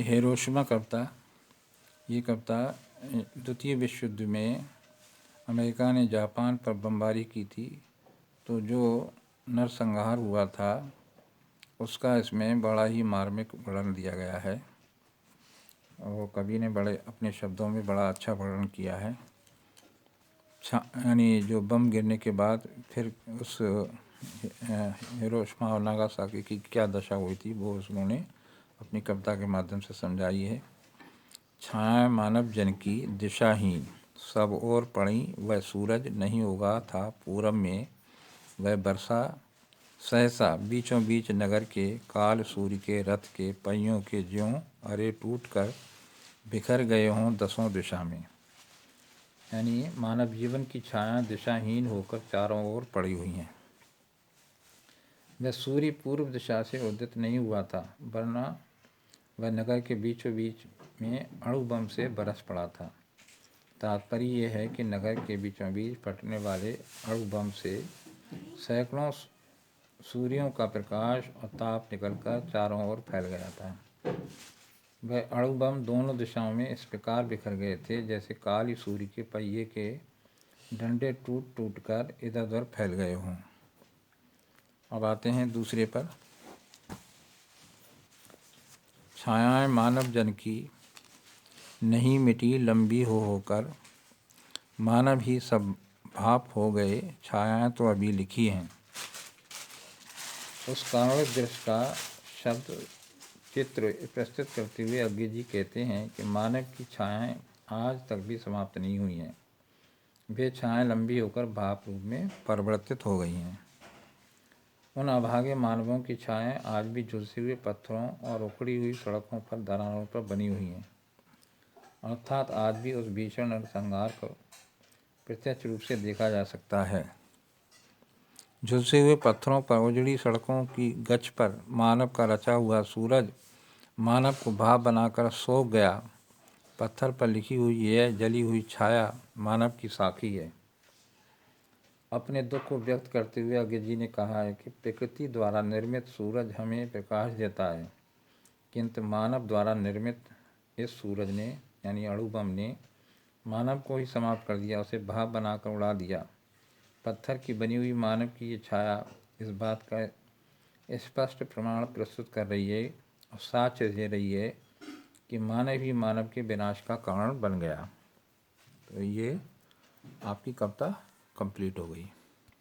Hiroshima कविता। ये कविता द्वितीय विश्व युद्ध में अमेरिका ने जापान पर बमबारी की थी, तो जो नरसंहार हुआ था उसका इसमें बड़ा ही मार्मिक वर्णन दिया गया है। और कवि ने बड़े अपने शब्दों में बड़ा अच्छा वर्णन किया है। यानी जो बम गिरने के बाद फिर उस हिरोशिमा और नागासाकी की क्या दशा हुई थी वो उन्होंने अपनी कविता के माध्यम से समझाई है। छाया मानव जन की दिशाहीन, सब ओर पड़ी वह सूरज नहीं उगा था पूरब में, वह बरसा सहसा बीचों बीच नगर के, काल सूर्य के रथ के पहियों के ज्यों अरे टूट कर बिखर गए हों दसों दिशा में। यानी मानव जीवन की छाया दिशाहीन होकर चारों ओर पड़ी हुई हैं। वह सूर्य पूर्व दिशा से उदित नहीं हुआ था, वरना वह नगर के बीचों बीच में अणु बम से बरस पड़ा था। तात्पर्य यह है कि नगर के बीचों बीच फटने वाले अणु बम से सैकड़ों सूर्यों का प्रकाश और ताप निकलकर चारों ओर फैल गया था। वह अणु बम दोनों दिशाओं में इस प्रकार बिखर गए थे जैसे काली सूर्य के पहिए के डंडे टूट टूट कर इधर उधर फैल गए हों। अब आते हैं दूसरे पर। छायाएं मानव जन की नहीं मिटी लंबी हो होकर, मानव ही सब भाप हो गए, छायाएं तो अभी लिखी हैं। उस कारुणिक दृश्य का शब्द चित्र प्रस्तुत करते हुए अज्ञे जी कहते हैं कि मानव की छायाएं आज तक भी समाप्त नहीं हुई हैं। वे छायाएं लंबी होकर भाप रूप में परिवर्तित हो गई हैं। उन अभागे मानवों की छायाएं आज भी झुलसे हुए पत्थरों और उखड़ी हुई सड़कों पर दरारों पर बनी हुई हैं। अर्थात आज भी उस भीषण नरसंहार को प्रत्यक्ष रूप से देखा जा सकता है। झुलसे हुए पत्थरों पर उजड़ी सड़कों की गच पर मानव का रचा हुआ सूरज मानव को भाप बनाकर सो गया। पत्थर पर लिखी हुई यह जली हुई छाया मानव की साखी है। अपने दुख को व्यक्त करते हुए अज्ञे जी ने कहा है कि प्रकृति द्वारा निर्मित सूरज हमें प्रकाश देता है, किंतु मानव द्वारा निर्मित इस सूरज ने यानी अणु बम ने मानव को ही समाप्त कर दिया, उसे भाप बनाकर उड़ा दिया। पत्थर की बनी हुई मानव की ये छाया इस बात का स्पष्ट प्रमाण प्रस्तुत कर रही है और साक्ष्य दे रही है कि मानव ही मानव के विनाश का कारण बन गया। तो ये आपकी कविता कंप्लीट हो गई।